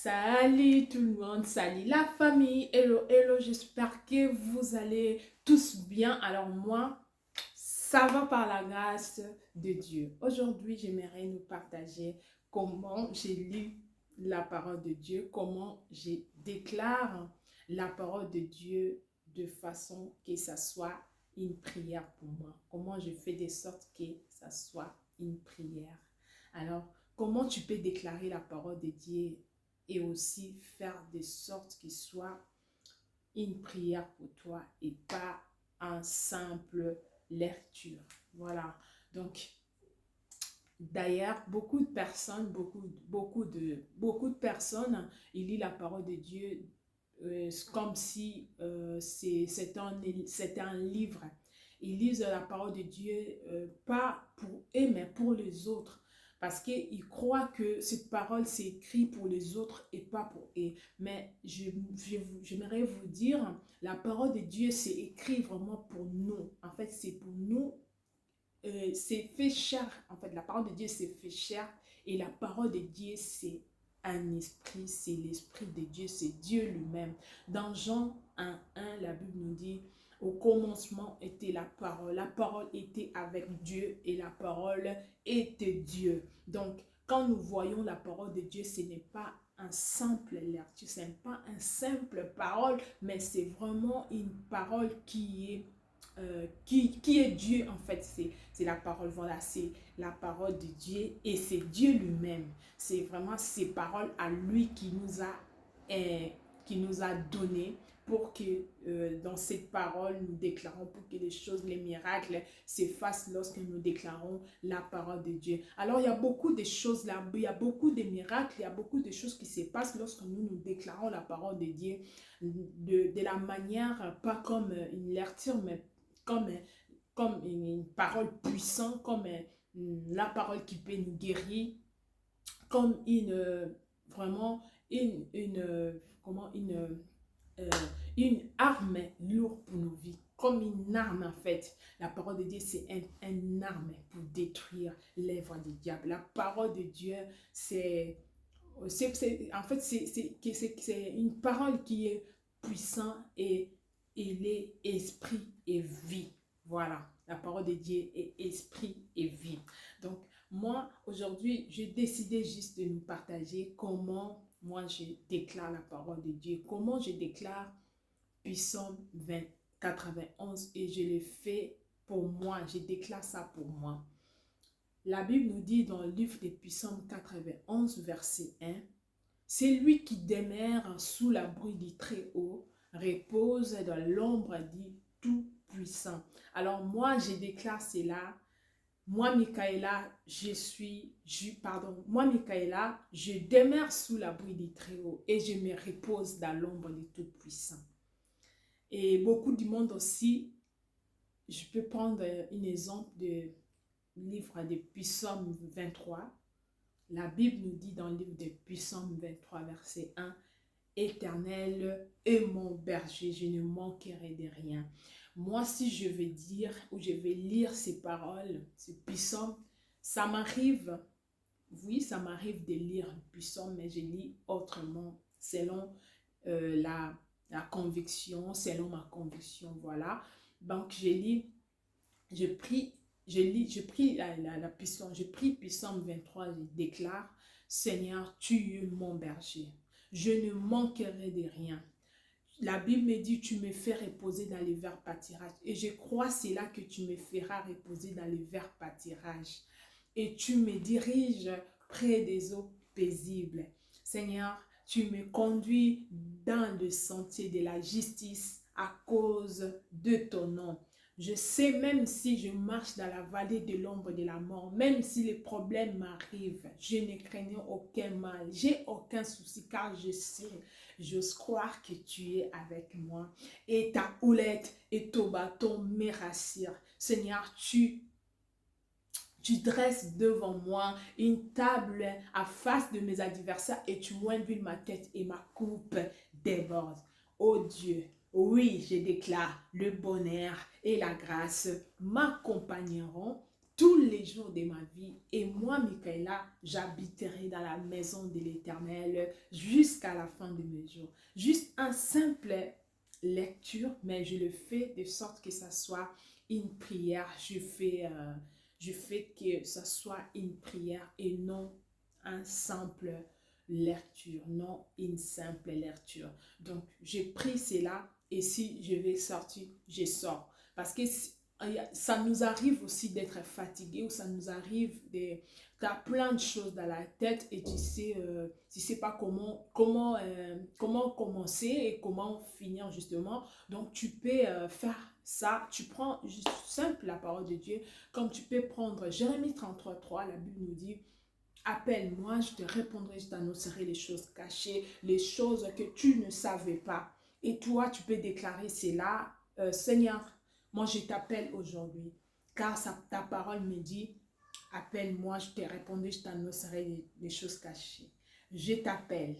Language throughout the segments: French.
Salut tout le monde, salut la famille, hello, hello, j'espère que vous allez tous bien. Alors moi, ça va par la grâce de Dieu. Aujourd'hui, j'aimerais nous partager comment j'ai lu la parole de Dieu, comment je déclare la parole de Dieu de façon que ça soit une prière pour moi. Comment je fais de sorte que ça soit une prière. Alors, comment tu peux déclarer la parole de Dieu et aussi faire de sorte qu'il soit une prière pour toi et pas un simple lecture. Voilà. Donc, d'ailleurs, beaucoup de personnes, ils lisent la parole de Dieu comme si c'était un livre. Ils lisent la parole de Dieu pas pour eux, mais pour les autres. Parce qu'ils croient que cette parole, c'est écrit pour les autres et pas pour eux. Mais j'aimerais vous dire, la parole de Dieu, c'est écrit vraiment pour nous. En fait, c'est pour nous. C'est fait chair. En fait, la parole de Dieu, c'est fait chair. Et la parole de Dieu, c'est un esprit. C'est l'esprit de Dieu. C'est Dieu lui-même. Dans Jean 1:1, la Bible nous dit, au commencement était la parole. La parole était avec Dieu et la parole était Dieu. Donc, quand nous voyons la parole de Dieu, ce n'est pas un simple lecture, ce n'est pas une simple parole, mais c'est vraiment une parole qui est Dieu en fait, c'est la parole, voilà, c'est la parole de Dieu et c'est Dieu lui-même, c'est vraiment ces paroles à lui qui nous a donné pour que dans cette parole nous déclarons, pour que les choses, les miracles s'effacent lorsque nous déclarons la parole de Dieu. Alors il y a beaucoup de choses là, il y a beaucoup de miracles, il y a beaucoup de choses qui se passent lorsque nous déclarons la parole de Dieu de la manière, pas comme une lecture, mais comme, comme une parole puissante, comme la parole qui peut nous guérir, comme vraiment comment euh, une arme lourde pour nos vies, comme une arme en fait. La parole de Dieu, c'est une arme pour détruire l'œuvre du diable. La parole de Dieu, en fait, c'est une parole qui est puissante et il est esprit et vie. Voilà, la parole de Dieu est esprit et vie. Donc, moi, aujourd'hui, j'ai décidé juste de nous partager comment moi je déclare la parole de Dieu, comment je déclare Psaume 20, 91 et je le fais pour moi, je déclare ça pour moi. La Bible nous dit dans le livre des Psaumes 91, verset 1, c'est lui qui demeure sous l'abri du Très-Haut, repose dans l'ombre du Tout-Puissant. Alors moi, je déclare cela. Moi, Michaela, moi, Michaela, je demeure sous l'abri du Très-Haut et je me repose dans l'ombre du Tout-Puissant. Et beaucoup du monde aussi, je peux prendre un exemple de livre de Psaume 23. La Bible nous dit dans le livre de Psaume 23, verset 1, Éternel est mon berger, je ne manquerai de rien. Moi, si je vais dire ou je vais lire ces paroles, ces psaumes, ça m'arrive, oui, ça m'arrive de lire un psaume, mais je lis autrement, selon la conviction, selon ma conviction, voilà. Donc, je prie, je prie psaume, je prie psaume 23, je déclare, Seigneur, tu es mon berger. Je ne manquerai de rien. La Bible me dit, tu me fais reposer dans les verts pâtirages. Et je crois c'est là que tu me feras reposer dans les verts pâtirages. Et tu me diriges près des eaux paisibles. Seigneur, tu me conduis dans le sentier de la justice à cause de ton nom. Je sais même si je marche dans la vallée de l'ombre de la mort, même si les problèmes m'arrivent, je ne crains aucun mal, j'ai aucun souci car je sais, j'ose croire que tu es avec moi. Et ta houlette et ton bâton me rassurent. Seigneur, tu dresses devant moi une table à face de mes adversaires et tu induis ma tête et ma coupe déborde. Oh Dieu, oui, je déclare le bonheur et la grâce m'accompagneront tous les jours de ma vie. Et moi, Michaela, j'habiterai dans la maison de l'Éternel jusqu'à la fin de mes jours. Juste un simple lecture, mais je le fais de sorte que ça soit une prière. Je fais que ça soit une prière et non un simple lecture, non une simple lecture. Donc, j'ai pris cela et si je vais sortir, je sors. Parce que ça nous arrive aussi d'être fatigué ou ça nous arrive de... Tu as plein de choses dans la tête et tu sais pas comment commencer et comment finir justement. Donc, tu peux faire ça. Tu prends juste simple la parole de Dieu. Comme tu peux prendre Jérémie 33:3, la Bible nous dit: appelle-moi, je te répondrai, je t'annoncerai les choses cachées, les choses que tu ne savais pas. Et toi, tu peux déclarer cela: Seigneur, moi je t'appelle aujourd'hui, car ta parole me dit, appelle-moi, je te répondrai, je t'annoncerai les choses cachées. Je t'appelle,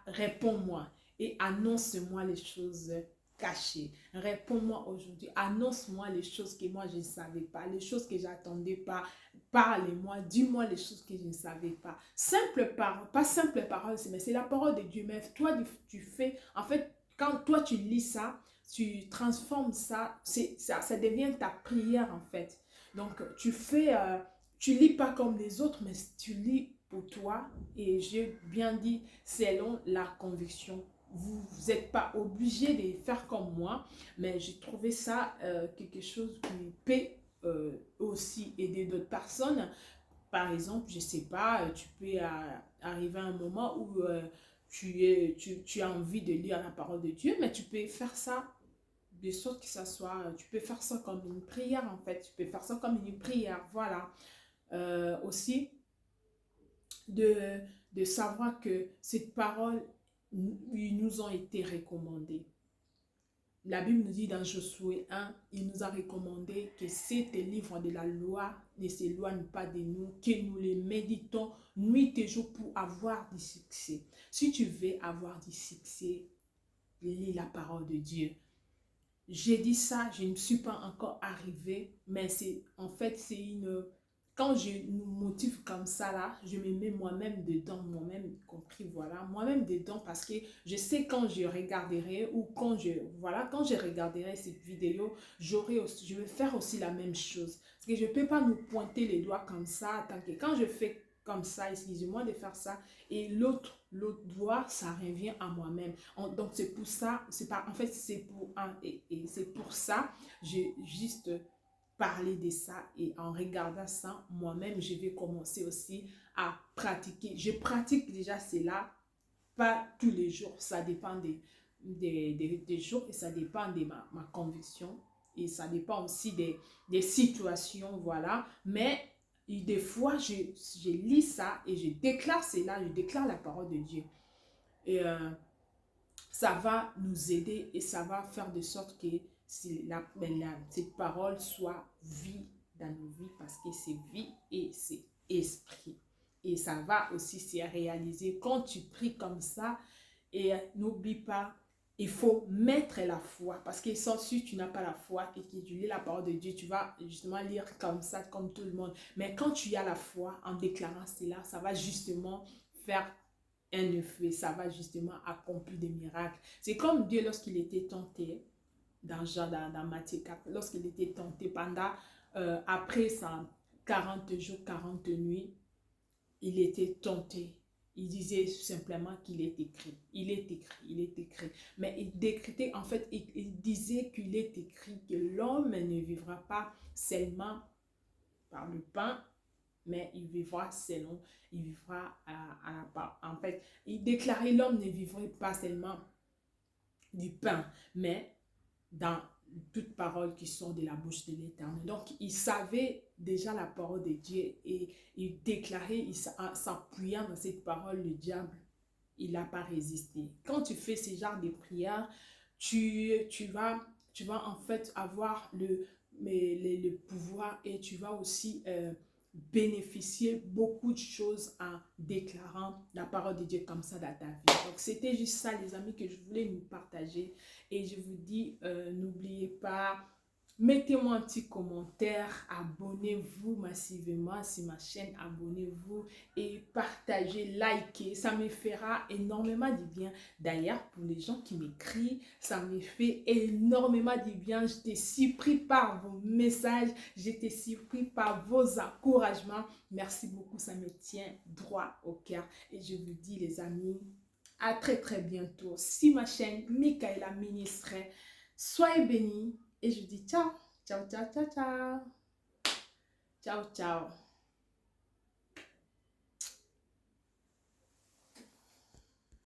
réponds-moi et annonce-moi les choses cachées. Réponds-moi aujourd'hui, annonce-moi les choses que moi je ne savais pas, les choses que j'attendais pas. Parlez-moi, dis-moi les choses que je ne savais pas. Simple parole, pas simple parole, mais c'est la parole de Dieu. Mais toi, tu fais, en fait, quand toi tu lis ça, tu transformes ça, ça devient ta prière en fait. Donc, tu lis pas comme les autres, mais tu lis pour toi. Et j'ai bien dit, selon la conviction. Vous n'êtes pas obligé de faire comme moi, mais j'ai trouvé ça quelque chose qui peut aussi aider d'autres personnes. Par exemple, je sais pas, tu peux arriver à un moment où tu as envie de lire la parole de Dieu, mais tu peux faire ça de sorte que ça soit, tu peux faire ça comme une prière en fait, tu peux faire ça comme une prière, voilà. Aussi, de, de savoir que ces paroles ils nous ont été recommandées. La Bible nous dit dans Josué 1, il nous a recommandé que ces livres de la loi ne s'éloignent pas de nous, que nous les méditons nuit et jour pour avoir du succès. Si tu veux avoir du succès, lis la parole de Dieu. J'ai dit ça, je ne suis pas encore arrivée, mais en fait, c'est une... Quand je nous motive comme ça, là, je me mets moi-même dedans, moi-même compris, voilà, moi-même dedans parce que je sais quand je regarderai ou quand je regarderai cette vidéo, je vais faire aussi la même chose. Parce que je ne peux pas nous pointer les doigts comme ça, tant que quand je fais comme ça, excusez-moi de faire ça, et l'autre doigt, ça revient à moi-même. Donc c'est pour ça, en fait c'est pour et c'est pour ça, j'ai juste parler de ça et en regardant ça, moi-même, je vais commencer aussi à pratiquer. Je pratique déjà cela, pas tous les jours, ça dépend des jours et ça dépend de ma conviction et ça dépend aussi des situations, voilà. Mais des fois, je lis ça et je déclare cela, je déclare la parole de Dieu. Et ça va nous aider et ça va faire de sorte que cette parole soit vie dans nos vies parce que c'est vie et c'est esprit. Et ça va aussi se réaliser quand tu pries comme ça. Et n'oublie pas, il faut mettre la foi parce que si tu n'as pas la foi et que tu lis la parole de Dieu, tu vas justement lire comme ça, comme tout le monde. Mais quand tu as la foi en déclarant cela, ça va justement faire un effet, ça va justement accomplir des miracles. C'est comme Dieu lorsqu'il était tenté, dans Matthieu 4, lorsqu'il était tenté pendant, après 40 jours, 40 nuits, il était tenté. Il disait simplement qu'il est écrit. Il est écrit, il est écrit. Mais il décrétait, en fait, il disait qu'il est écrit que l'homme ne vivra pas seulement par le pain, mais il vivra selon, il vivra en fait, il déclarait l'homme ne vivrait pas seulement du pain, mais dans toute parole qui sort de la bouche de l'Éternel. Donc, il savait déjà la parole de Dieu et il déclarait, en s'appuyant dans cette parole, le diable, il n'a pas résisté. Quand tu fais ce genre de prière, tu vas en fait avoir le pouvoir et tu vas aussi bénéficier beaucoup de choses en déclarant la parole de Dieu comme ça dans ta vie. Donc, c'était juste ça, les amis, que je voulais nous partager. Et je vous dis, n'oubliez pas Mettez-moi un petit commentaire, abonnez-vous massivement sur ma chaîne, abonnez-vous et partagez, likez, ça me fera énormément du bien. D'ailleurs, pour les gens qui m'écrivent, ça me fait énormément du bien. J'étais surpris par vos messages, j'étais surpris par vos encouragements. Merci beaucoup, ça me tient droit au cœur. Et je vous dis les amis, à très bientôt sur ma chaîne Michaela Ministre. Soyez bénis. Et je dis ciao, ciao, ciao, ciao, ciao. Ciao, ciao.